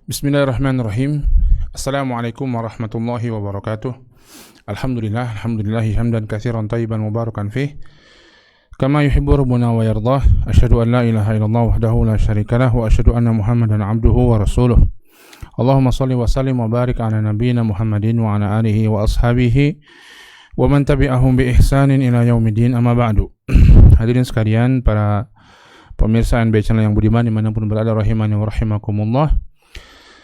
Bismillahirrahmanirrahim. Assalamualaikum warahmatullahi wabarakatuh. Alhamdulillah hamdan katsiran thayyiban mubarakan fih. Kama yuhibbu rabbuna wa yardah. Asyhadu an la ilaha illallah wahdahu la syarika lah wa asyhadu anna Muhammadan abduhu wa rasuluh. Allahumma shalli wa sallim wa barik ala nabiyyina Muhammadin wa ala alihi wa ashabihi wa man tabi'ahum bi ihsanin ila yaumiddin, amma ba'du. Hadirin sekalian, para pemirsa NB Channel yang budiman dimanapun berada, rahimani wa rahimakumullah.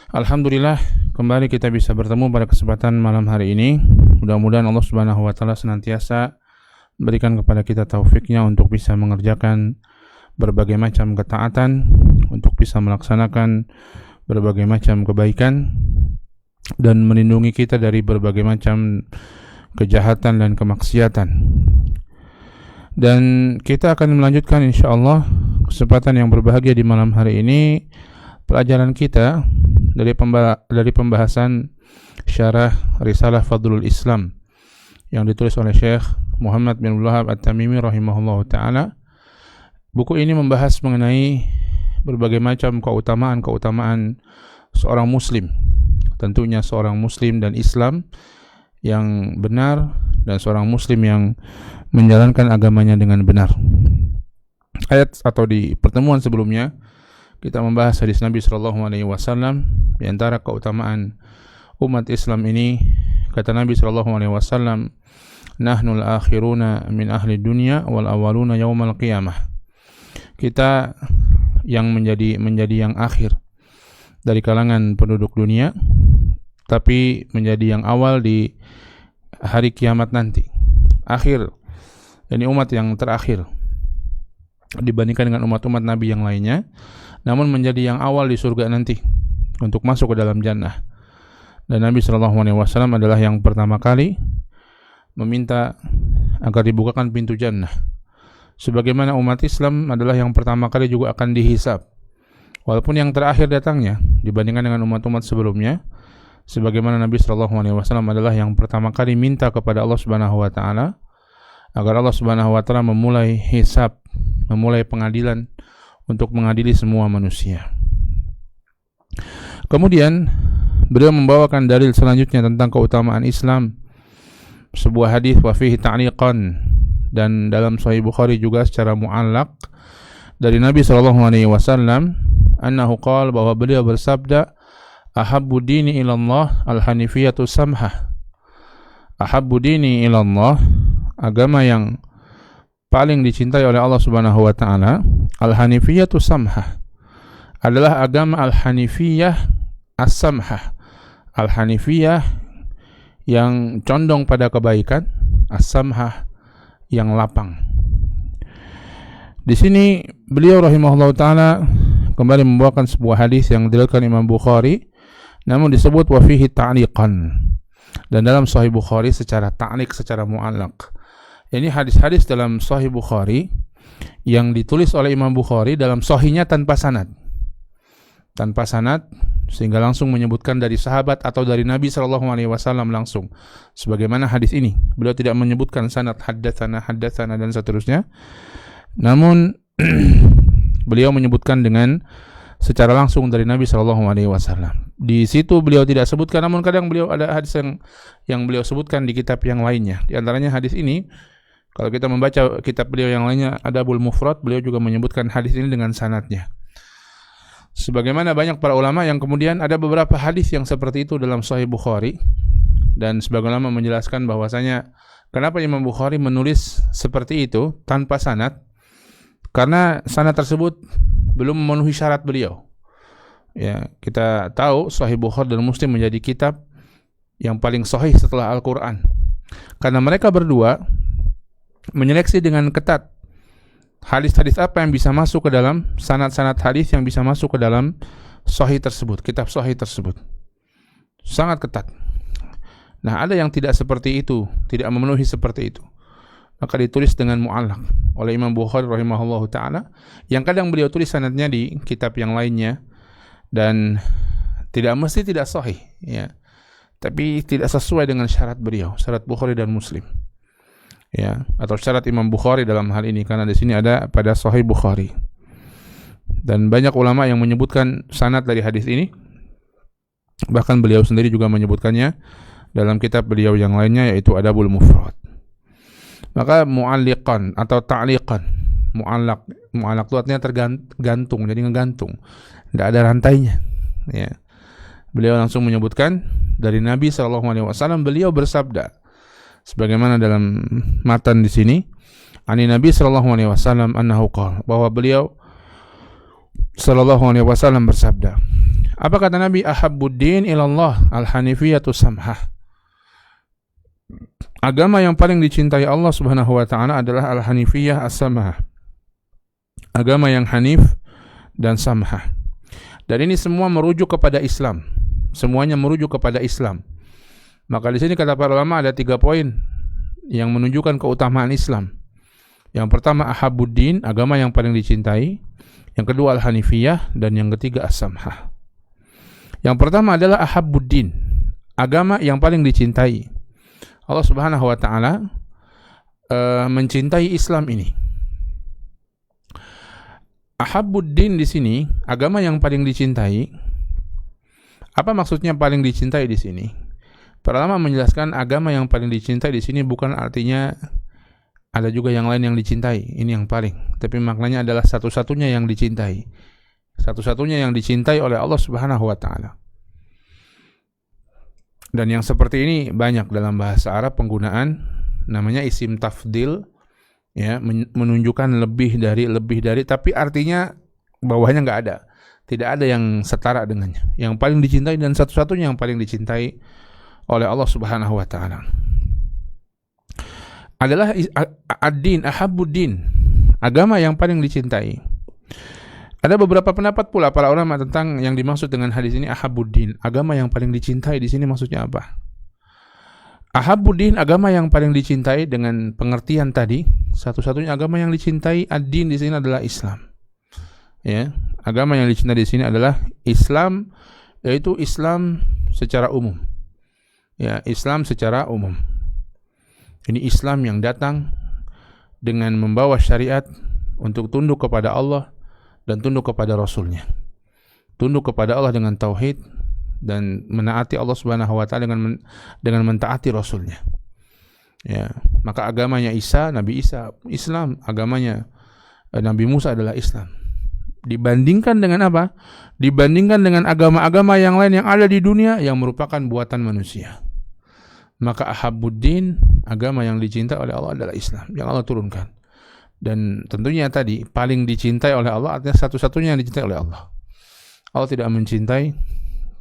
Alhamdulillah, kembali kita bisa bertemu pada kesempatan malam hari ini. Mudah-mudahan Allah Subhanahu wa taala senantiasa berikan kepada kita taufiknya untuk bisa mengerjakan berbagai macam ketaatan, untuk bisa melaksanakan berbagai macam kebaikan, dan melindungi kita dari berbagai macam kejahatan dan kemaksiatan. Dan kita akan melanjutkan insyaallah kesempatan yang berbahagia di malam hari ini pelajaran kita dari pembahasan syarah Risalah Fadlul Islam yang ditulis oleh Syekh Muhammad bin Wahab At-Tamimi rahimahullahu taala. Buku ini membahas mengenai berbagai macam keutamaan seorang muslim. Tentunya seorang muslim dan Islam yang benar dan seorang muslim yang menjalankan agamanya dengan benar. Ayat atau di pertemuan sebelumnya kita membahas hadis Nabi SAW. Di antara keutamaan umat Islam ini, kata Nabi SAW, nahnul akhiruna min ahli dunya wal awaluna yaumal qiyamah. Kita yang menjadi yang akhir dari kalangan penduduk dunia, tapi menjadi yang awal di hari kiamat nanti. Akhir, ini umat yang terakhir dibandingkan dengan umat-umat Nabi yang lainnya, namun menjadi yang awal di surga nanti untuk masuk ke dalam jannah. Dan Nabi SAW adalah yang pertama kali meminta agar dibukakan pintu jannah, sebagaimana umat Islam adalah yang pertama kali juga akan dihisab, walaupun yang terakhir datangnya dibandingkan dengan umat-umat sebelumnya. Sebagaimana Nabi SAW adalah yang pertama kali minta kepada Allah Subhanahu wa taala agar Allah Subhanahu wa taala memulai hisab, memulai pengadilan untuk mengadili semua manusia. Kemudian beliau membawakan dalil selanjutnya tentang keutamaan Islam, sebuah hadis wa fihi ta'liqan, dan dalam Sahih Bukhari juga secara mu'allaq dari Nabi SAW annahu qala, bahwa beliau bersabda, ahabbu dini ilallah al-hanifiyatu samhah. Ahabbu dini ilallah, agama yang paling dicintai oleh Allah Subhanahu wa taala, al-hanifiyatu samhah, adalah agama al-hanifiyah as-samhah. Al-hanifiyah yang condong pada kebaikan, as-samhah yang lapang. Di sini beliau rahimahullah taala kembali membawakan sebuah hadis yang diriwayatkan Imam Bukhari, namun disebut wa fihi ta'liqan, dan dalam Sahih Bukhari secara ta'liq, secara mu'allaq. Ini hadis-hadis dalam Sahih Bukhari yang ditulis oleh Imam Bukhari dalam Sahihnya tanpa sanad, sehingga langsung menyebutkan dari sahabat atau dari Nabi SAW langsung. Sebagaimana hadis ini, beliau tidak menyebutkan sanad haddatsana dan seterusnya, namun beliau menyebutkan dengan secara langsung dari Nabi SAW. Di situ beliau tidak sebutkan, namun kadang beliau ada hadis yang beliau sebutkan di kitab yang lainnya. Di antaranya hadis ini, kalau kita membaca kitab beliau yang lainnya, Adabul Mufrad, beliau juga menyebutkan hadis ini dengan sanadnya. Sebagaimana banyak para ulama yang kemudian ada beberapa hadis yang seperti itu dalam Sahih Bukhari, dan sebagian ulama menjelaskan bahwasanya kenapa Imam Bukhari menulis seperti itu tanpa sanad, karena sanad tersebut belum memenuhi syarat beliau. Ya, kita tahu Sahih Bukhari dan Muslim menjadi kitab yang paling sahih setelah Al-Quran, karena mereka berdua menyeleksi dengan ketat hadis-hadis apa yang bisa masuk ke dalam sanad-sanad hadis yang bisa masuk ke dalam sahih tersebut, kitab sahih tersebut. Sangat ketat. Nah, ada yang tidak seperti itu, tidak memenuhi seperti itu, maka ditulis dengan mu'allaq oleh Imam Bukhari rahimahullahu ta'ala, yang kadang beliau tulis sanadnya di kitab yang lainnya, dan tidak mesti tidak sahih, ya, tapi tidak sesuai dengan syarat beliau, syarat Bukhari dan Muslim, ya, atau syarat Imam Bukhari dalam hal ini, karena di sini ada pada Sahih Bukhari. Dan banyak ulama yang menyebutkan sanad dari hadis ini Bahkan beliau sendiri juga menyebutkannya dalam kitab beliau yang lainnya, yaitu Adabul Mufrad. Maka mu'alliqan atau ta'liqan, mu'allaq itu artinya tergantung, jadi ngegantung, tidak ada rantainya, ya. Beliau langsung menyebutkan dari Nabi SAW, beliau bersabda sebagaimana dalam matan di sini, ani Nabi SAW annahu qala, bahwa beliau SAW bersabda. Apa kata Nabi? Ahabbuddin ilallah al-hanifiyatu samhah. Agama yang paling dicintai Allah Subhanahu wa taala adalah al-hanifiyah as-samhah. Agama yang hanif dan samhah. Dan ini semua merujuk kepada Islam. Semuanya merujuk kepada Islam. Maka di sini kata para ulama ada 3 poin yang menunjukkan keutamaan Islam. Yang pertama ahabbuddin, agama yang paling dicintai. Yang kedua al-hanifiyah, dan yang ketiga as-samhah. Yang pertama adalah ahabbuddin, agama yang paling dicintai. Allah Subhanahu wa taala mencintai Islam ini. Ahabbuddin di sini, agama yang paling dicintai. Apa maksudnya paling dicintai di sini? Para ulama menjelaskan agama yang paling dicintai di sini bukan artinya ada juga yang lain yang dicintai, ini yang paling. Tapi maknanya adalah satu-satunya yang dicintai. Satu-satunya yang dicintai oleh Allah Subhanahu wa taala. Dan yang seperti ini banyak dalam bahasa Arab penggunaan, namanya isim tafdil, ya, menunjukkan lebih dari, tapi artinya bawahnya enggak ada. Tidak ada yang setara dengannya. Yang paling dicintai dan satu-satunya yang paling dicintai oleh Allah Subhanahu wa taala adalah ad-din, ahabbuddin, agama yang paling dicintai. Ada beberapa pendapat pula para ulama tentang yang dimaksud dengan hadis ini ahabbuddin, agama yang paling dicintai di sini maksudnya apa? Ahabbuddin, agama yang paling dicintai dengan pengertian tadi, satu-satunya agama yang dicintai, ad-din di sini adalah Islam. Ya, agama yang dicintai di sini adalah Islam, yaitu Islam secara umum. Ya, Islam secara umum. Ini Islam yang datang dengan membawa syariat untuk tunduk kepada Allah dan tunduk kepada Rasulnya. Tunduk kepada Allah dengan tauhid dan menaati Allah Subhanahu wa taala dengan mentaati Rasulnya. Ya, maka agamanya Nabi Isa Islam, agamanya Nabi Musa adalah Islam. Dibandingkan dengan apa? Dibandingkan dengan agama-agama yang lain yang ada di dunia yang merupakan buatan manusia. Maka ahabbuddin, agama yang dicintai oleh Allah adalah Islam yang Allah turunkan. Dan tentunya tadi paling dicintai oleh Allah artinya satu-satunya yang dicintai oleh Allah. Allah tidak mencintai,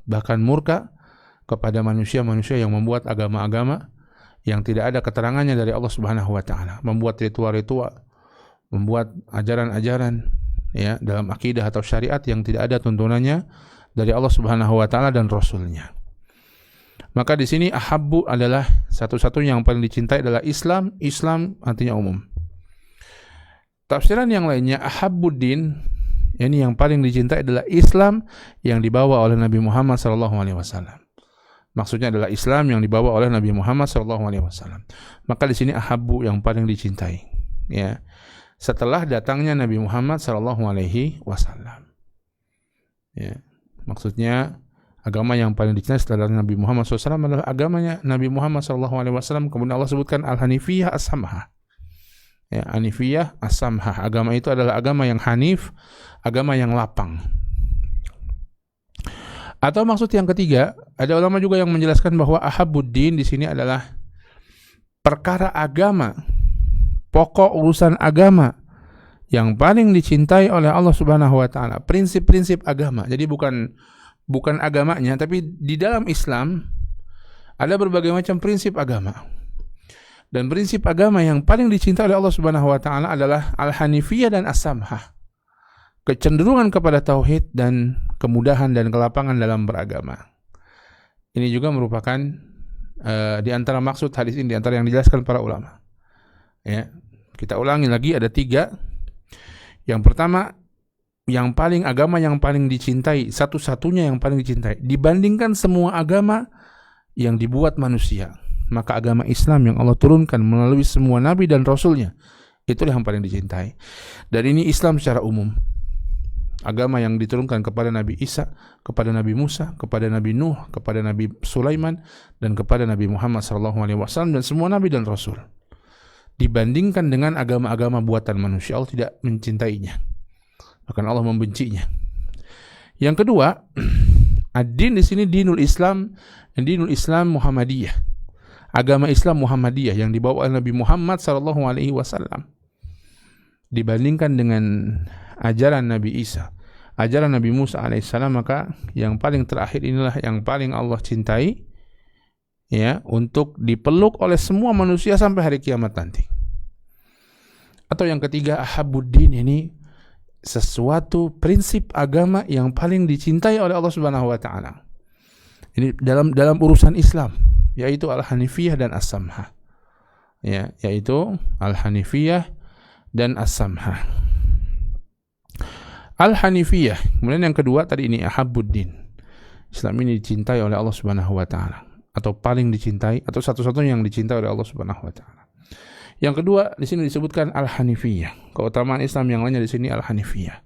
bahkan murka kepada manusia-manusia yang membuat agama-agama yang tidak ada keterangannya dari Allah Subhanahu wa taala, membuat ritual-ritual, membuat ajaran-ajaran, ya, dalam akidah atau syariat yang tidak ada tuntunannya dari Allah Subhanahu wa taala dan Rasulnya. Maka di sini ahabbu adalah satu-satunya yang paling dicintai adalah Islam. Islam artinya umum. Tafsiran yang lainnya ahabbuddin, ini yang paling dicintai adalah Islam yang dibawa oleh Nabi Muhammad SAW. Maksudnya adalah Islam yang dibawa oleh Nabi Muhammad SAW. Maka di sini ahabbu yang paling dicintai, ya, setelah datangnya Nabi Muhammad SAW. Ya, maksudnya agama yang paling dicintai setelah Nabi Muhammad SAW adalah agamanya Nabi Muhammad SAW. Kemudian Allah sebutkan al-hanifiyah as-samhah. Ya, hanifiyah as-samhah, agama itu adalah agama yang hanif, agama yang lapang. Atau maksud yang ketiga, ada ulama juga yang menjelaskan bahwa ahabbuddin di sini adalah perkara agama, pokok urusan agama yang paling dicintai oleh Allah Subhanahu wa taala, prinsip-prinsip agama. Jadi bukan agamanya, tapi di dalam Islam ada berbagai macam prinsip agama. Dan prinsip agama yang paling dicintai oleh Allah Subhanahu wa taala adalah al-hanifiyah dan as-samhah. Kecenderungan kepada tauhid dan kemudahan dan kelapangan dalam beragama. Ini juga merupakan di antara maksud hadis ini, di antara yang dijelaskan para ulama. Ya, kita ulangi lagi, ada 3. Yang pertama, agama yang paling dicintai, satu-satunya yang paling dicintai dibandingkan semua agama yang dibuat manusia. Maka agama Islam yang Allah turunkan melalui semua nabi dan rasulnya, itulah yang paling dicintai. Dan ini Islam secara umum. agama yang diturunkan kepada Nabi Isa, kepada Nabi Musa, kepada Nabi Nuh, kepada Nabi Sulaiman, dan kepada Nabi Muhammad SAW, dan semua Nabi dan Rasul. Dibandingkan dengan agama-agama buatan manusia, Allah tidak mencintainya, bahkan Allah membencinya. Yang kedua, ad-din di sini dinul Islam, dinul Islam Muhammadiyah, agama Islam Muhammadiyah yang dibawa oleh Nabi Muhammad SAW. Dibandingkan dengan ajaran Nabi Isa, ajaran Nabi Musa alaihissalam, maka yang paling terakhir inilah yang paling Allah cintai, ya, untuk dipeluk oleh semua manusia sampai hari kiamat nanti. Atau yang ketiga, ahabuddin, ini sesuatu prinsip agama yang paling dicintai oleh Allah Subhanahu wa taala. Ini dalam urusan Islam, yaitu al-hanifiyah dan as-samha. Ya, yaitu al-hanifiyah dan as-samha. Al-hanifiyah, kemudian yang kedua tadi ini ahabuddin. Islam ini dicintai oleh Allah Subhanahu wa taala, atau paling dicintai, atau satu-satunya yang dicintai oleh Allah Subhanahu wa taala. Yang kedua di sini disebutkan al-hanifiyah. Keutamaan Islam yang lainnya di sini al-hanifiyah.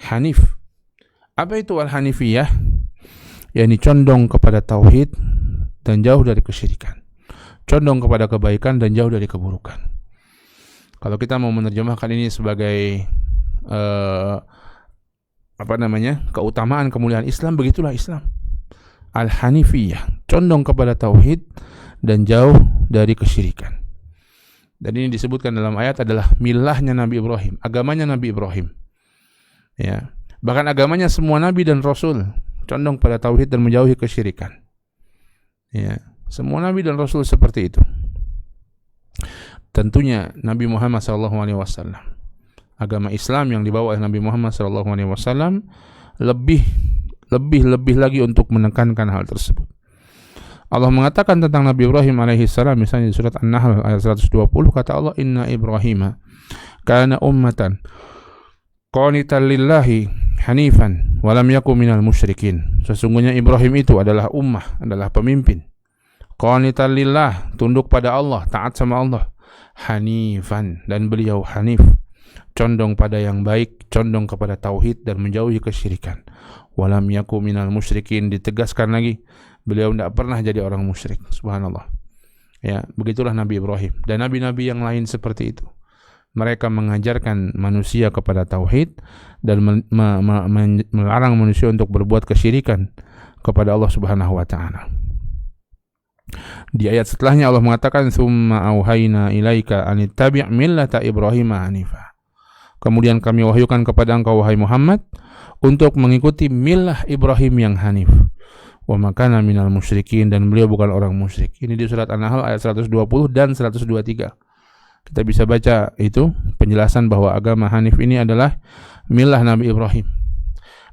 Hanif. Apa itu al-hanifiyah? yakni condong kepada tauhid dan jauh dari kesyirikan, condong kepada kebaikan dan jauh dari keburukan. Kalau kita mau menerjemahkan ini sebagai keutamaan kemuliaan Islam, begitulah Islam. Al-Hanifiyah, condong kepada tauhid dan jauh dari kesyirikan. Dan ini disebutkan dalam ayat adalah milahnya Nabi Ibrahim, agamanya Nabi Ibrahim. Ya, bahkan agamanya semua nabi dan rasul, condong pada tauhid dan menjauhi kesyirikan. Ya, semua nabi dan rasul seperti itu. Tentunya Nabi Muhammad SAW, agama Islam yang dibawa oleh Nabi Muhammad SAW lebih lagi untuk menekankan hal tersebut. Allah mengatakan tentang Nabi Ibrahim alaihissalam, misalnya di surat An-Nahl ayat 120, kata Allah, Inna Ibrahim kana ummatan qanitan lillahi hanifan walam yaku minal musyrikin. Sesungguhnya Ibrahim itu adalah ummah, adalah pemimpin. Qanitan lillah, tunduk pada Allah, taat sama Allah. Hanifan, dan beliau hanif, condong pada yang baik, condong kepada tauhid dan menjauhi kesyirikan. Walam yaku minal musyrikin, ditegaskan lagi, beliau tidak pernah jadi orang musyrik. Subhanallah. Ya, begitulah Nabi Ibrahim dan nabi-nabi yang lain seperti itu. Mereka mengajarkan manusia kepada tauhid dan melarang manusia untuk berbuat kesyirikan kepada Allah Subhanahu wa taala. Di ayat setelahnya Allah mengatakan, "Tsumma auhayna ilaika an ittabi' millata Ibrahim hanifa." Kemudian kami wahyukan kepada engkau wahai Muhammad untuk mengikuti milah Ibrahim yang hanif. Wa ma kana minal musyrikin, dan beliau bukan orang musyrik. Ini di surat An-Nahl ayat 120 dan 123. Kita bisa baca itu penjelasan bahwa agama hanif ini adalah milah Nabi Ibrahim.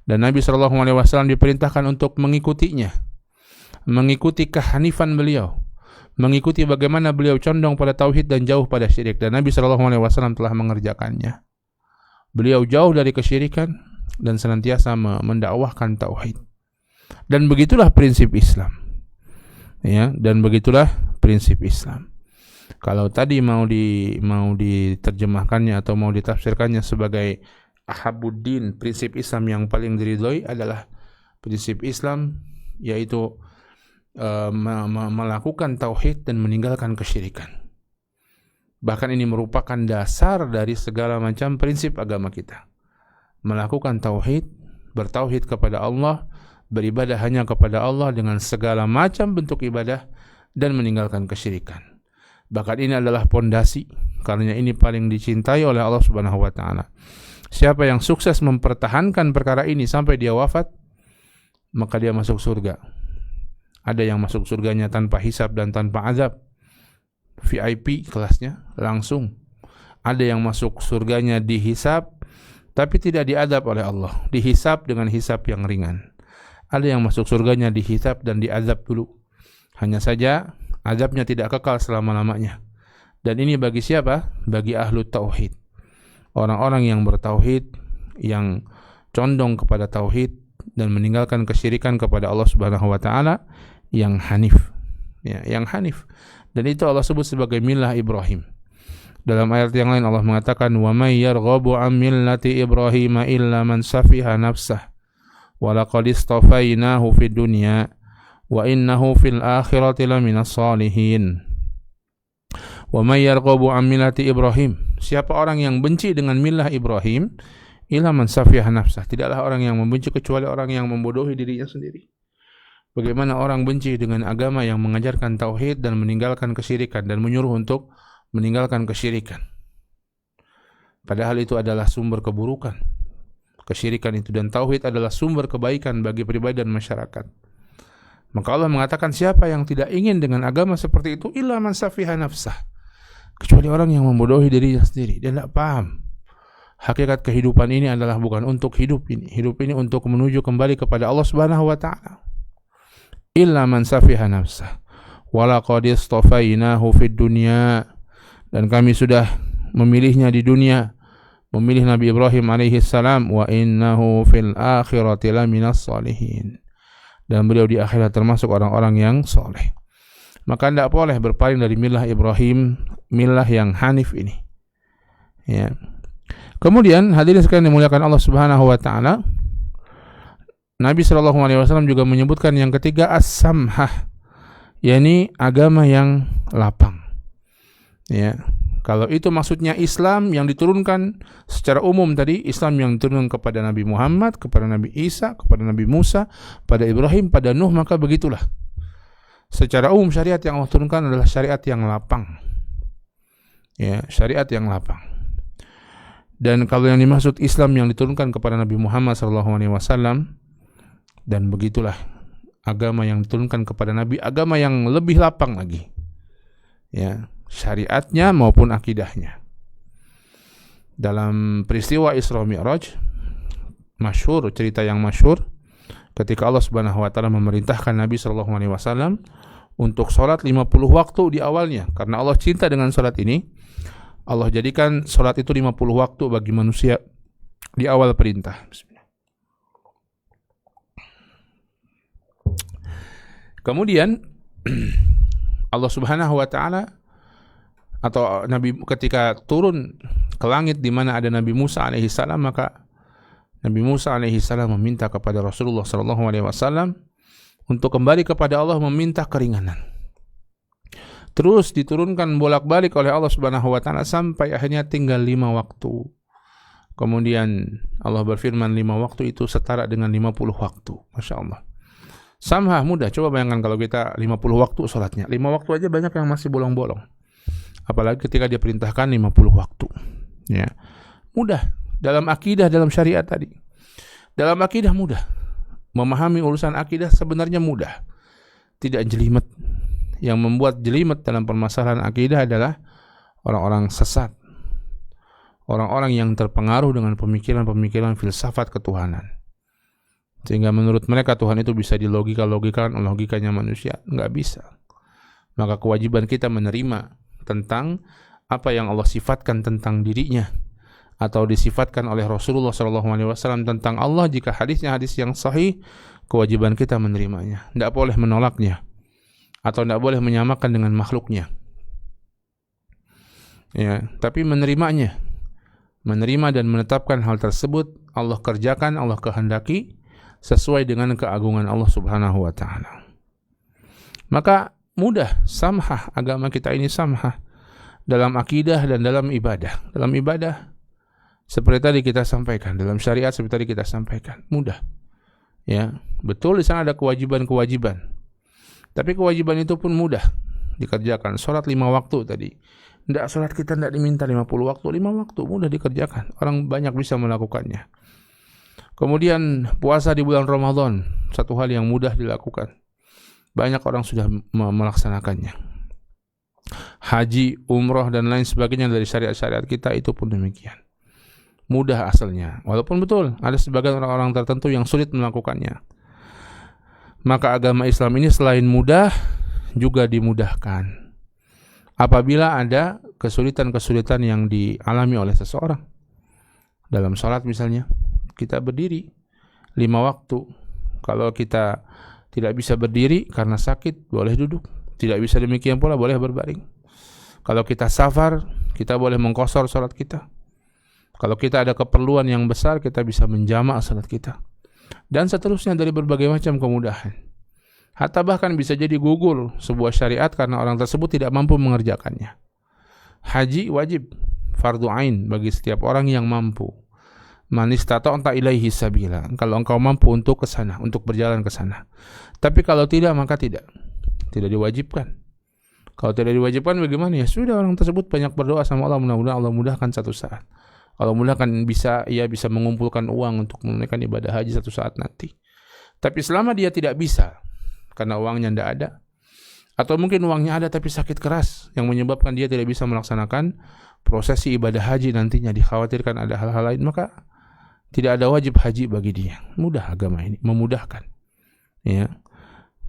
Dan Nabi SAW diperintahkan untuk mengikutinya, mengikuti kehanifan beliau, mengikuti bagaimana beliau condong pada tauhid dan jauh pada syirik. Dan Nabi SAW telah mengerjakannya. Beliau jauh dari kesyirikan dan senantiasa mendakwahkan tauhid. Dan begitulah prinsip Islam. Ya, dan begitulah prinsip Islam. Kalau tadi mau diterjemahkannya atau mau ditafsirkannya sebagai ahabuddin, prinsip Islam yang paling diridhoi adalah prinsip Islam yaitu melakukan tauhid dan meninggalkan kesyirikan. Bahkan ini merupakan dasar dari segala macam prinsip agama kita. Melakukan tauhid, bertauhid kepada Allah, beribadah hanya kepada Allah dengan segala macam bentuk ibadah, dan meninggalkan kesyirikan. Bahkan ini adalah pondasi, karena ini paling dicintai oleh Allah Subhanahu wa taala. Siapa yang sukses mempertahankan perkara ini sampai dia wafat, maka dia masuk surga. Ada yang masuk surganya tanpa hisab dan tanpa azab, VIP kelasnya langsung. Ada yang masuk surganya dihisab tapi tidak diazab oleh Allah, dihisab dengan hisab yang ringan. Ada yang masuk surganya dihisab dan diazab dulu, hanya saja azabnya tidak kekal selama-lamanya. Dan ini bagi siapa? Bagi ahlu tauhid, orang-orang yang bertauhid, yang condong kepada tauhid dan meninggalkan kesyirikan kepada Allah Subhanahu wa taala, yang hanif. Ya, yang hanif. Dan itu Allah sebut sebagai milah Ibrahim. Dalam ayat yang lain Allah mengatakan, "Wa may yarghabu 'an millati Ibrahim illa man safiha nafsah wa laqad istafainahu fid dunya wa innahu fil akhirati laminas salihin." Wa may yarghabu 'an millati Ibrahim, siapa orang yang benci dengan milah Ibrahim, illa man safiha nafsah, tidaklah orang yang membenci kecuali orang yang membodohi dirinya sendiri. Bagaimana orang benci dengan agama yang mengajarkan tauhid dan meninggalkan kesyirikan dan menyuruh untuk meninggalkan kesyirikan. Padahal itu adalah sumber keburukan. Kesyirikan itu dan tauhid adalah sumber kebaikan bagi pribadi dan masyarakat. Maka Allah mengatakan siapa yang tidak ingin dengan agama seperti itu, illa man safiha nafsah, kecuali orang yang membodohi dirinya sendiri. Dia tidak paham hakikat kehidupan ini adalah bukan untuk hidup ini. Hidup ini untuk menuju kembali kepada Allah Subhanahu wa taala. Illa man safiha nafsah wa laqad istafainahu fid dunya, dan kami sudah memilihnya di dunia, memilih Nabi Ibrahim alaihi salam, wa innahu fil akhirati laminas salihin, dan beliau di akhirat termasuk orang-orang yang soleh. Maka tidak boleh berpaling dari milah Ibrahim, milah yang hanif ini. Ya. Kemudian hadirin sekalian dimuliakan Allah Subhanahu wa taala, Nabi SAW juga menyebutkan yang ketiga as-samhah, yakni agama yang lapang. Ya, kalau itu maksudnya Islam yang diturunkan secara umum tadi, Islam yang diturunkan kepada Nabi Muhammad, kepada Nabi Isa, kepada Nabi Musa, pada Ibrahim, pada Nuh, maka begitulah. Secara umum syariat yang Allah turunkan adalah syariat yang lapang. Ya, syariat yang lapang. Dan kalau yang dimaksud Islam yang diturunkan kepada Nabi Muhammad SAW, dan begitulah agama yang diturunkan kepada Nabi, agama yang lebih lapang lagi, ya, syariatnya maupun akidahnya. Dalam peristiwa Isra Mi'raj, masyhur, cerita yang masyhur, ketika Allah Subhanahu wa taala memerintahkan Nabi SAW untuk salat 50 waktu di awalnya, karena Allah cinta dengan salat ini, Allah jadikan salat itu 50 waktu bagi manusia di awal perintah. Kemudian Allah Subhanahu wa taala atau Nabi ketika turun ke langit di mana ada Nabi Musa alaihi salam, maka Nabi Musa alaihi salam meminta kepada Rasulullah sallallahu alaihi wasallam untuk kembali kepada Allah, meminta keringanan. Terus diturunkan bolak-balik oleh Allah Subhanahu wa taala sampai akhirnya tinggal 5 waktu. Kemudian Allah berfirman 5 waktu itu setara dengan 50 waktu. Masya Allah. Samhah, mudah. Coba bayangkan kalau kita 50 waktu sholatnya. 5 waktu aja banyak yang masih bolong-bolong. Apalagi ketika dia perintahkan 50 waktu. Ya. Mudah. Dalam akidah, dalam syariat tadi. Dalam akidah mudah. Memahami urusan akidah sebenarnya mudah. Tidak jelimet. Yang membuat jelimet dalam permasalahan akidah adalah orang-orang sesat. Orang-orang yang terpengaruh dengan pemikiran-pemikiran filsafat ketuhanan. Sehingga menurut mereka Tuhan itu bisa dilogika-logikakan oleh logikanya manusia. Enggak bisa. Maka kewajiban kita menerima tentang apa yang Allah sifatkan tentang dirinya, atau disifatkan oleh Rasulullah SAW tentang Allah. Jika hadisnya hadis yang sahih, kewajiban kita menerimanya. Tidak boleh menolaknya, atau tidak boleh menyamakan dengan makhluknya. Ya, tapi menerimanya. Menerima dan menetapkan hal tersebut Allah kerjakan, Allah kehendaki sesuai dengan keagungan Allah Subhanahu wa taala. Maka mudah, samhah, agama kita ini samhah dalam akidah dan dalam ibadah. Dalam ibadah seperti tadi kita sampaikan, dalam syariat seperti tadi kita sampaikan, mudah. Ya, betul di sana ada kewajiban-kewajiban. Tapi kewajiban itu pun mudah dikerjakan. Salat 5 waktu tadi. Tidak, salat kita tidak diminta 50 waktu, 5 waktu mudah dikerjakan. Orang banyak bisa melakukannya. Kemudian puasa di bulan Ramadan, satu hal yang mudah dilakukan. Banyak orang sudah melaksanakannya. Haji, umrah dan lain sebagainya dari syariat-syariat kita itu pun demikian. Mudah asalnya. Walaupun betul ada sebagian orang-orang tertentu yang sulit melakukannya. Maka agama Islam ini selain mudah juga dimudahkan. Apabila ada kesulitan-kesulitan yang dialami oleh seseorang. Dalam salat misalnya, kita berdiri 5 waktu. Kalau kita tidak bisa berdiri karena sakit, boleh duduk. Tidak bisa demikian pula, boleh berbaring. Kalau kita safar, Kita boleh mengqashar salat kita. Kalau kita ada keperluan yang besar, kita bisa menjamak salat kita. Dan seterusnya dari berbagai macam kemudahan. Hatta bahkan bisa jadi gugur sebuah syariat karena orang tersebut tidak mampu mengerjakannya. Haji wajib, fardu ain bagi setiap orang yang mampu. Man istata'ta ilaihi sabila. Kalau engkau mampu untuk ke sana, untuk berjalan ke sana. Tapi kalau tidak, maka tidak diwajibkan. Kalau tidak diwajibkan bagaimana? Ya sudah, orang tersebut banyak berdoa sama Allah, mudah-mudahan Allah mudahkan satu saat. Allah mudahkan, ia bisa mengumpulkan uang untuk menunaikan ibadah haji satu saat nanti. Tapi selama dia tidak bisa karena uangnya tidak ada, atau mungkin uangnya ada tapi sakit keras yang menyebabkan dia tidak bisa melaksanakan prosesi ibadah haji nantinya, dikhawatirkan ada hal-hal lain, maka tidak ada wajib haji bagi dia. Mudah agama ini, memudahkan. Ya.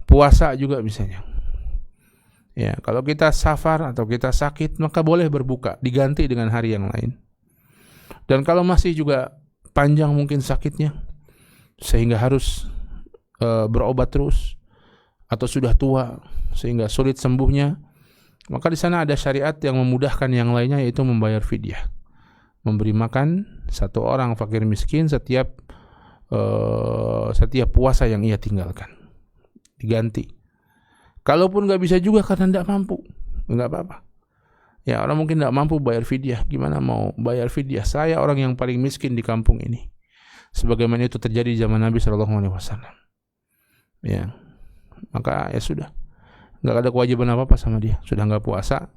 Puasa juga misalnya. Ya, kalau kita safar atau kita sakit, maka boleh berbuka, diganti dengan hari yang lain. Dan kalau masih juga panjang mungkin sakitnya, sehingga harus berobat terus, atau sudah tua sehingga sulit sembuhnya, maka di sana ada syariat yang memudahkan yang lainnya, yaitu membayar fidyah, memberi makan satu orang fakir miskin setiap puasa yang ia tinggalkan, diganti. Kalaupun nggak bisa juga karena tidak mampu, nggak apa-apa. Ya, orang mungkin tidak mampu bayar fidyah, gimana mau bayar fidyah? Saya orang yang paling miskin di kampung ini, sebagaimana itu terjadi di zaman Nabi SAW. Ya, maka ya sudah, nggak ada kewajiban apa-apa sama dia. Sudah nggak puasa,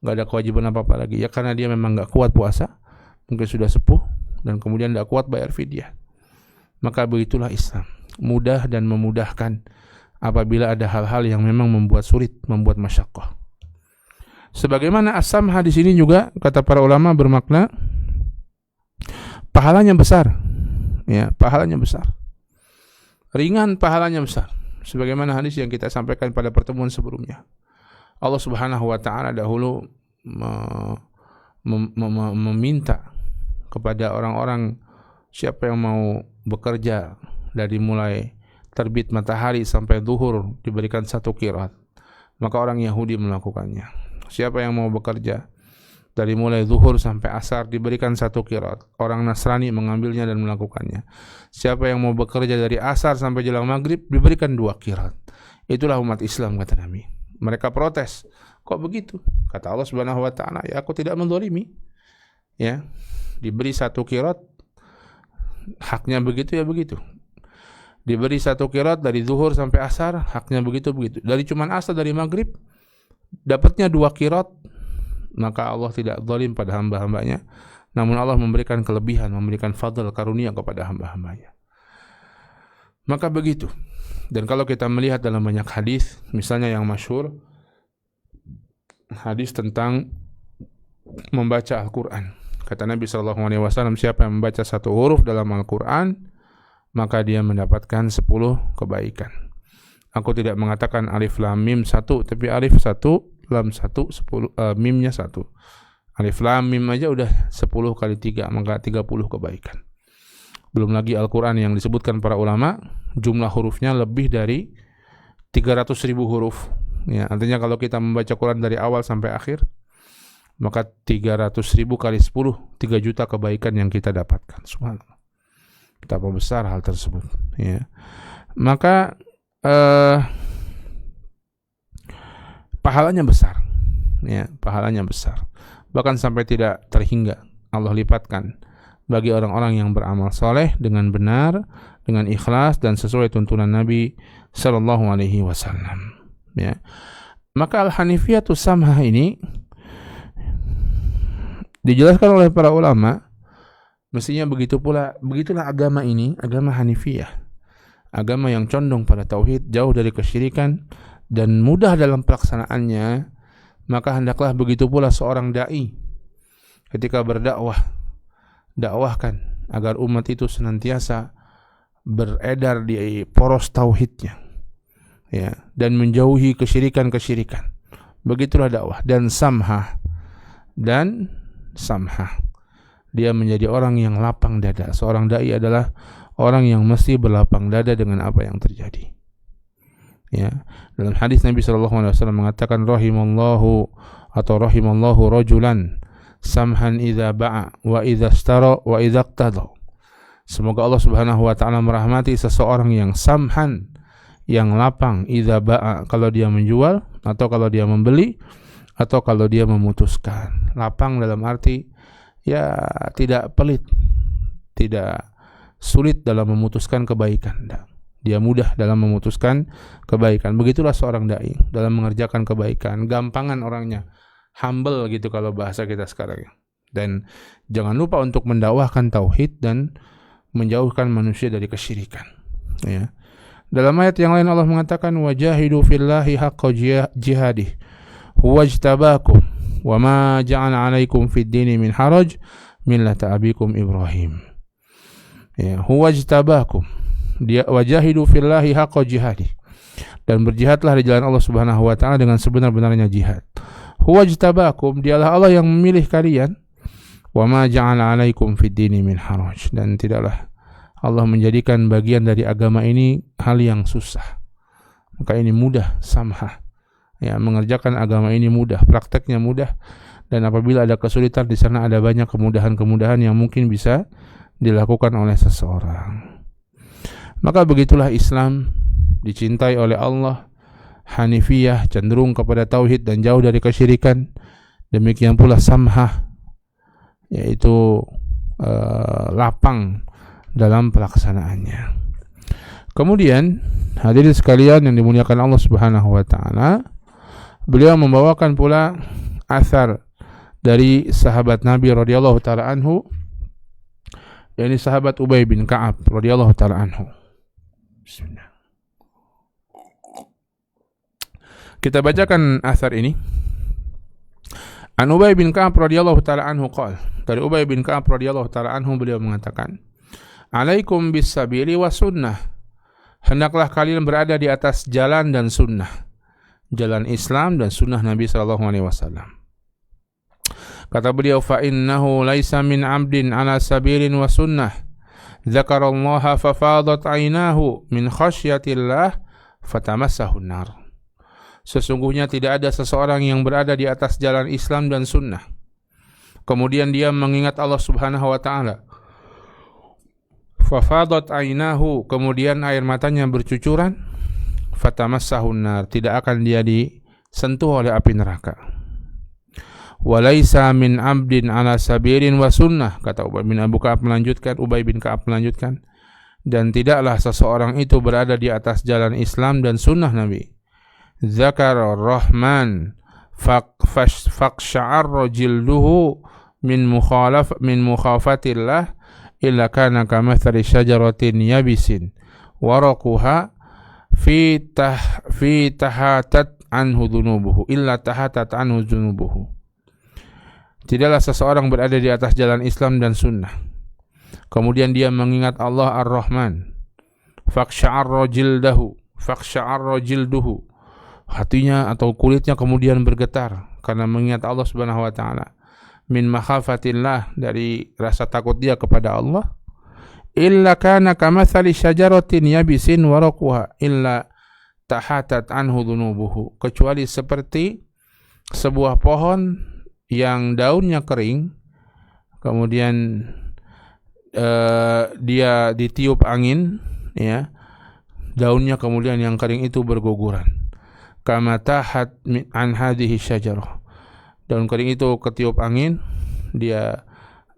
nggak ada kewajiban apa-apa lagi. Ya karena dia memang nggak kuat puasa, mungkin sudah sepuh dan kemudian nggak kuat bayar fidyah. Maka begitulah Islam, mudah dan memudahkan apabila ada hal-hal yang memang membuat sulit, membuat masyaqqah. Sebagaimana as-samha di sini juga kata para ulama bermakna pahalanya besar. Ya, pahalanya besar. Ringan, pahalanya besar. Sebagaimana hadis yang kita sampaikan pada pertemuan sebelumnya. Allah Subhanahu wa taala dahulu meminta kepada orang-orang siapa yang mau bekerja dari mulai terbit matahari sampai zuhur diberikan 1 qiraat. Maka orang Yahudi melakukannya. Siapa yang mau bekerja dari mulai zuhur sampai asar diberikan 1 qiraat. Orang Nasrani mengambilnya dan melakukannya. Siapa yang mau bekerja dari asar sampai jelang maghrib diberikan 2 qiraat. Itulah umat Islam, kata Nabi. Mereka protes, kok begitu? Kata Allah Subhanahu wa taala, ya aku tidak menzalimi. Ya, diberi 1 qiraat, haknya begitu ya begitu. Diberi 1 qiraat dari zuhur sampai asar, haknya begitu-begitu. Dari cuman asar, dari maghrib dapatnya 2 qiraat, maka Allah tidak zalim pada hamba-hambanya, namun Allah memberikan kelebihan, memberikan fadl, karunia kepada hamba-hambanya. Maka begitu. Dan kalau kita melihat dalam banyak hadis, misalnya yang masyhur, hadis tentang membaca Al-Quran. Kata Nabi SAW, siapa yang membaca 1 huruf dalam Al-Quran, maka dia mendapatkan 10 kebaikan. Aku tidak mengatakan alif lam mim 1, tapi alif 1, lam 1, 10, mimnya 1. Alif lam mim aja udah 10 kali 3, maka 30 kebaikan. Belum lagi Al-Quran yang disebutkan para ulama, jumlah hurufnya lebih dari 300.000 huruf. Ya, artinya kalau kita membaca Quran dari awal sampai akhir, maka 300.000 kali 10, 3 juta kebaikan yang kita dapatkan. Subhanallah. Betapa besar hal tersebut. Ya. Maka pahalanya besar. Ya, pahalanya besar. Bahkan sampai tidak terhingga. Allah lipatkan bagi orang-orang yang beramal soleh dengan benar, dengan ikhlas dan sesuai tuntunan Nabi sallallahu alaihi wasallam. Ya. Maka al-hanifiyatus samha ini dijelaskan oleh para ulama, mestinya begitulah agama ini, agama Hanifiyah. Agama yang condong pada tauhid, jauh dari kesyirikan dan mudah dalam pelaksanaannya. Maka hendaklah begitu pula seorang dai ketika berdakwah, dakwahkan agar umat itu senantiasa beredar di poros tauhidnya, ya, dan menjauhi kesyirikan-kesyirikan. Begitulah dakwah. Dan samha, dia menjadi orang yang lapang dada. Seorang dai adalah orang yang mesti berlapang dada dengan apa yang terjadi. Ya, dalam hadis Nabi SAW mengatakan rahimallahu rajulan samhan idza ba'a wa idza ishtara wa idza iqtada. Semoga Allah Subhanahu wa taala merahmati seseorang yang samhan, yang lapang, idza ba'a, kalau dia menjual atau kalau dia membeli atau kalau dia memutuskan. Lapang dalam arti ya tidak pelit, tidak sulit dalam memutuskan kebaikan. Dia mudah dalam memutuskan kebaikan. Begitulah seorang dai dalam mengerjakan kebaikan. Gampangan orangnya, humble gitu kalau bahasa kita sekarang. Dan jangan lupa untuk mendakwahkan tauhid dan menjauhkan manusia dari kesyirikan. Ya. Dalam ayat yang lain Allah mengatakan wajahidu fillahi haqqa jihadih huwa ijtabakum wa ma ja'ala 'alaikum fid dini min haraj millata abikum Ibrahim. Ya, huwa ijtabakum. Dia wajahidu fillahi haqqa jihadih. Dan berjihadlah di jalan Allah Subhanahu wa taala dengan sebenar-benarnya jihad. Huwa ijtabakum, dialah Allah yang memilih kalian. Wa ma ja'ala 'alaikum fid dini min haraj, dan tidaklah Allah menjadikan bagian dari agama ini hal yang susah. Maka ini mudah, samha. Ya, mengerjakan agama ini mudah, prakteknya mudah, dan apabila ada kesulitan di sana ada banyak kemudahan-kemudahan yang mungkin bisa dilakukan oleh seseorang. Maka begitulah Islam, dicintai oleh Allah, hanifiyah, cenderung kepada tauhid dan jauh dari kesyirikan. Demikian pula samha, yaitu lapang dalam pelaksanaannya. Kemudian hadirin sekalian yang dimuliakan Allah Subhanahu wa taala, beliau membawakan pula asar dari sahabat Nabi radhiyallahu taala anhu, yakni sahabat Ubay bin Ka'ab radhiyallahu taala anhu. Bismillah. Kita bacakan asar ini. An Ubay bin Ka'ab radhiyallahu taala anhu qala, dari Ubay bin Ka'ab radhiyallahu taala anhu beliau mengatakan, "Alaikum bis sabili was sunnah." Hendaklah kalian berada di atas jalan dan sunnah. Jalan Islam dan sunnah Nabi sallallahu alaihi wasallam. Kata beliau, "Fa innahu laisa min 'abdin 'ala sabilin wa sunnah. Dzakarallaha fa fadat 'ainahu min khasyatillah fatamassahu an-nar." Sesungguhnya tidak ada seseorang yang berada di atas jalan Islam dan sunnah, kemudian dia mengingat Allah Subhanahu wa taala. Fafadat ainahu, kemudian air matanya bercucuran. Fatamassahun nar, tidak akan dia disentuh oleh api neraka. Walaisa min 'abdin 'ala sabilin wa sunnah, kata Ubay bin Ka'ab melanjutkan, dan tidaklah seseorang itu berada di atas jalan Islam dan sunnah Nabi. Zakar Rahman faqsha'arra jilduhu min mukhafatillah illa kana kamathali syajaratin yabisin waraquha fi tahatat anhu dhunubuhu illa tahatat anhu dhunubuhu. Tidaklah seseorang berada di atas jalan Islam dan sunnah, kemudian dia mengingat Allah Ar-Rahman, faqsha'arra jilduhu, hatinya atau kulitnya kemudian bergetar karena mengingat Allah Subhanahu wa taala, min makhafatillah, dari rasa takut dia kepada Allah, illa kana kamathali syajaratin yabisin waraquha illa tahatat anhu dhunubuhu, kecuali seperti sebuah pohon yang daunnya kering, kemudian dia ditiup angin, ya, daunnya kemudian yang kering itu berguguran. Kama tahat an hadhihi syajarah, daun kering itu ketiup angin, dia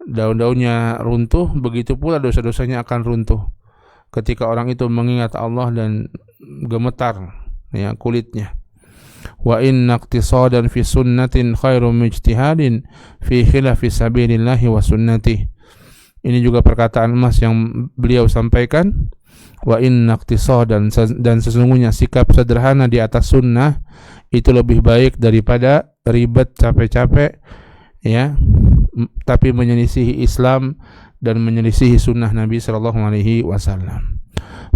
daun-daunnya runtuh, begitu pula dosa-dosanya akan runtuh ketika orang itu mengingat Allah dan gemetar, ya, kulitnya. Wa inna iqtisadan fi sunnatin khairum ijtihadin fi khilafi sabilillahi wa sunnati. Ini juga perkataan emas yang beliau sampaikan. Wa inna iqtisadan, dan sesungguhnya sikap sederhana di atas sunnah itu lebih baik daripada ribet capek-capek, ya, tapi menyelisihi Islam dan menyelisihi sunnah Nabi sallallahu alaihi wasallam.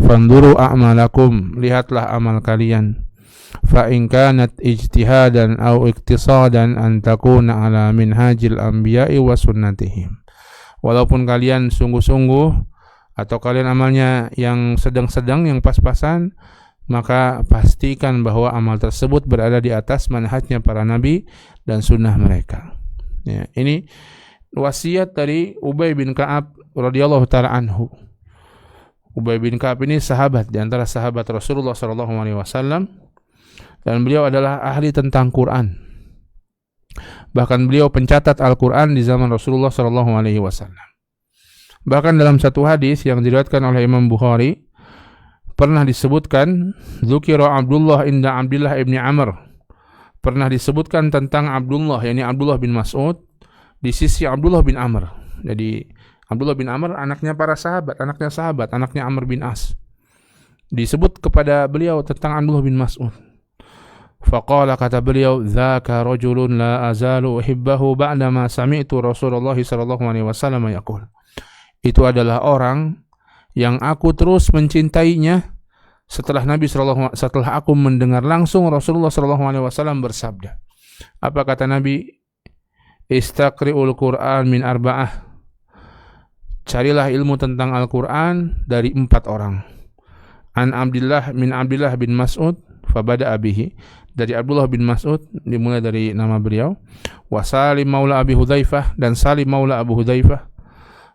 Fanduru a'malakum, lihatlah amal kalian. Fa in kanat ijtihadan aw iqtisadan an takuna ala minhajil anbiya'i wa sunnatihim. Walaupun kalian sungguh-sungguh atau kalian amalnya yang sedang-sedang, yang pas-pasan, maka pastikan bahwa amal tersebut berada di atas manhajnya para nabi dan sunnah mereka. Ya, ini wasiat dari Ubay bin Ka'ab radhiyallahu taala anhu. Ubay bin Ka'ab ini sahabat di antara sahabat Rasulullah sallallahu alaihi wasallam dan beliau adalah ahli tentang Quran. Bahkan beliau pencatat Al-Quran di zaman Rasulullah sallallahu alaihi wasallam. Bahkan dalam satu hadis yang diriwayatkan oleh Imam Bukhari pernah disebutkan dzukira Abdullah inda Abdullah ibni Amr. Pernah disebutkan tentang Abdullah, yakni Abdullah bin Mas'ud di sisi Abdullah bin Amr. Jadi Abdullah bin Amr anaknya para sahabat, anaknya Amr bin As. Disebut kepada beliau tentang Abdullah bin Mas'ud. Faqala, kata beliau, dzaka rajulun la azalu uhibbahu ba'dama sami'tu Rasulullah sallallahu alaihi wasallam yaqul. Itu adalah orang yang aku terus mencintainya setelah aku mendengar langsung Rasulullah sallallahu alaihi wasallam bersabda. Apa kata Nabi? Istaqri'ul Qur'an min arba'ah. Carilah ilmu tentang Al-Qur'an dari 4 orang. An Abdullah bin Mas'ud fabada bihi. Dari Abdullah bin Mas'ud dimulai dari nama beliau. Wa Salim maula Abi Hudzaifah, dan Salim maula Abu Hudzaifah.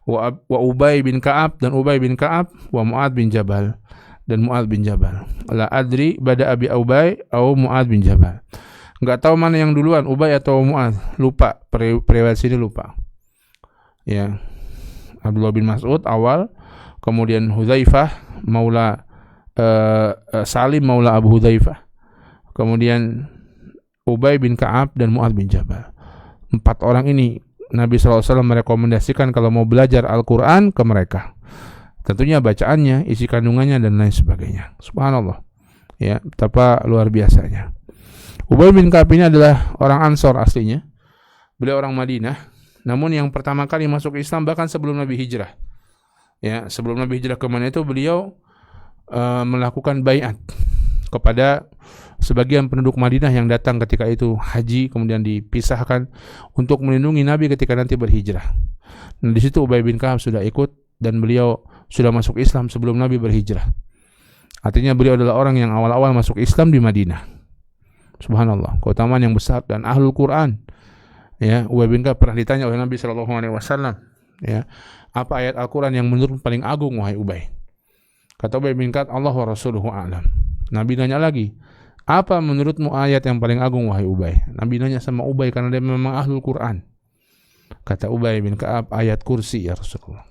Wa Ubay bin Ka'ab, dan Ubay bin Ka'ab. Wa Mu'ad bin Jabal, dan Mu'ad bin Jabal. La adri bada Abi Ubay atau Mu'ad bin Jabal. Enggak tahu mana yang duluan, Ubay atau Mu'ad. Lupa, periwayat sini lupa. Ya. Abdullah bin Mas'ud awal, kemudian Hudzaifah maula Salim maula Abu Hudzaifah, kemudian Ubay bin Ka'ab dan Mu'ad bin Jabal. 4 orang ini Nabi SAW merekomendasikan kalau mau belajar Al-Quran ke mereka. Tentunya bacaannya, isi kandungannya, dan lain sebagainya. Subhanallah. Ya, betapa luar biasanya. Ubay bin Ka'ab ini adalah orang Ansor aslinya. Beliau orang Madinah. Namun yang pertama kali masuk Islam bahkan sebelum Nabi hijrah. Ya, sebelum Nabi hijrah ke mana itu beliau melakukan baiat kepada sebagian penduduk Madinah yang datang ketika itu haji, kemudian dipisahkan untuk melindungi Nabi ketika nanti berhijrah. Nah, di situ Ubay bin Ka'ab sudah ikut dan beliau sudah masuk Islam sebelum Nabi berhijrah. Artinya beliau adalah orang yang awal-awal masuk Islam di Madinah. Subhanallah, keutamaan yang besar dan ahlul Quran. Ya, Ubay bin Ka'ab pernah ditanya oleh Nabi sallallahu alaihi wasallam, ya, apa ayat Al-Quran yang menurut paling agung wahai Ubay? Kata Ubay bin Ka'ab, Allah wa rasuluhu a'lam. Nabi nanya lagi, apa menurutmu ayat yang paling agung wahai Ubay? Nabi nanya sama Ubay karena dia memang ahlul Quran. Kata Ubay bin Ka'ab, ayat kursi ya Rasulullah.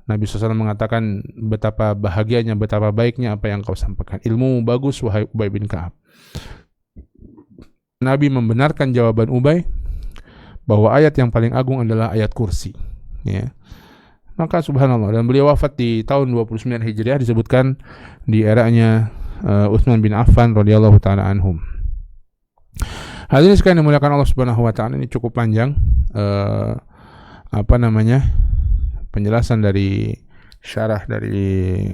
Nabi SAW mengatakan betapa bahagianya, betapa baiknya apa yang kau sampaikan. Ilmu bagus wahai Ubay bin Ka'ab. Nabi membenarkan jawaban Ubay bahwa ayat yang paling agung adalah ayat kursi. Ya. Maka subhanallah, dan beliau wafat di tahun 29 Hijriah, disebutkan di eranya Utsman bin Affan radhiyallahu taala anhum. Hadirin sekalian dimuliakan Allah Subhanahu wa taala, ini cukup panjang penjelasan dari syarah dari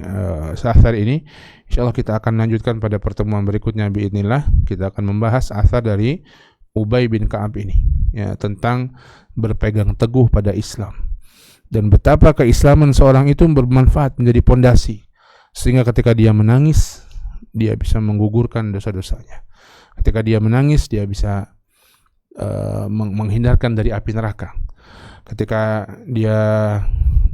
athar ini. Insyaallah kita akan lanjutkan pada pertemuan berikutnya biidznillah. Kita akan membahas athar dari Ubay bin Ka'ab ini, ya, tentang berpegang teguh pada Islam dan betapa keislaman seorang itu bermanfaat, menjadi pondasi sehingga ketika dia menangis dia bisa menggugurkan dosa-dosanya. Ketika dia menangis dia bisa menghindarkan dari api neraka. Ketika dia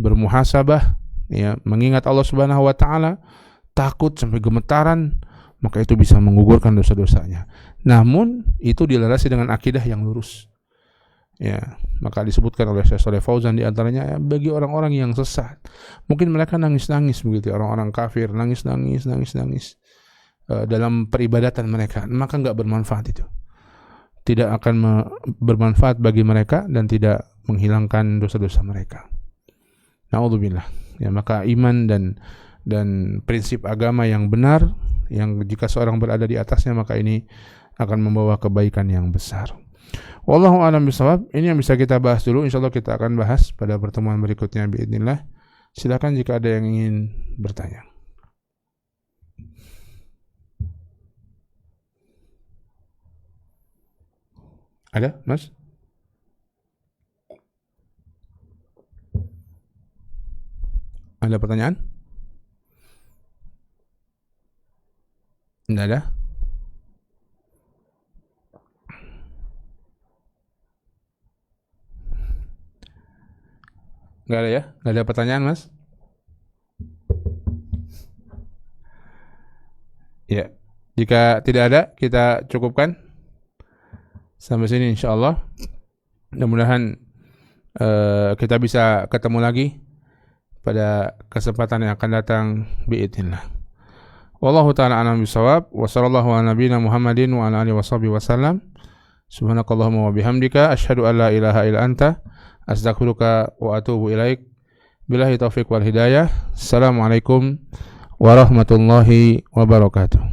bermuhasabah, ya, mengingat Allah Subhanahu wa taala, takut sampai gemetaran, maka itu bisa menggugurkan dosa-dosanya. Namun itu dilandasi dengan akidah yang lurus. Ya, maka disebutkan oleh Syekh Shalih Fauzan di antaranya, ya, bagi orang-orang yang sesat, mungkin mereka nangis-nangis begitu, orang-orang kafir nangis dalam peribadatan mereka, maka enggak bermanfaat itu. Tidak akan bermanfaat bagi mereka dan tidak menghilangkan dosa-dosa mereka. Na'udzubillah. Ya, maka iman dan prinsip agama yang benar, yang jika seorang berada di atasnya, maka ini akan membawa kebaikan yang besar. Wallahu a'lam bishawab. Ini yang bisa kita bahas dulu. Insyaallah kita akan bahas pada pertemuan berikutnya biidznillah. Silakan jika ada yang ingin bertanya. Ada, Mas? Ada pertanyaan? Tidak ada? Nggak ada ya? Nggak ada pertanyaan, Mas? Ya. Jika tidak ada, kita cukupkan sampai sini insyaallah. Mudah-mudahan kita bisa ketemu lagi pada kesempatan yang akan datang biidznillah. Wallahu taala a'lam bishawab wa sallallahu ala nabiyyina Muhammadin wa ala alihi washabihi wasallam. Subhanakallahumma wa bihamdika asyhadu an la ilaha illa anta astaghfiruka wa atubu ilaik. Billahi taufiq wal hidayah. Assalamualaikum warahmatullahi wabarakatuh.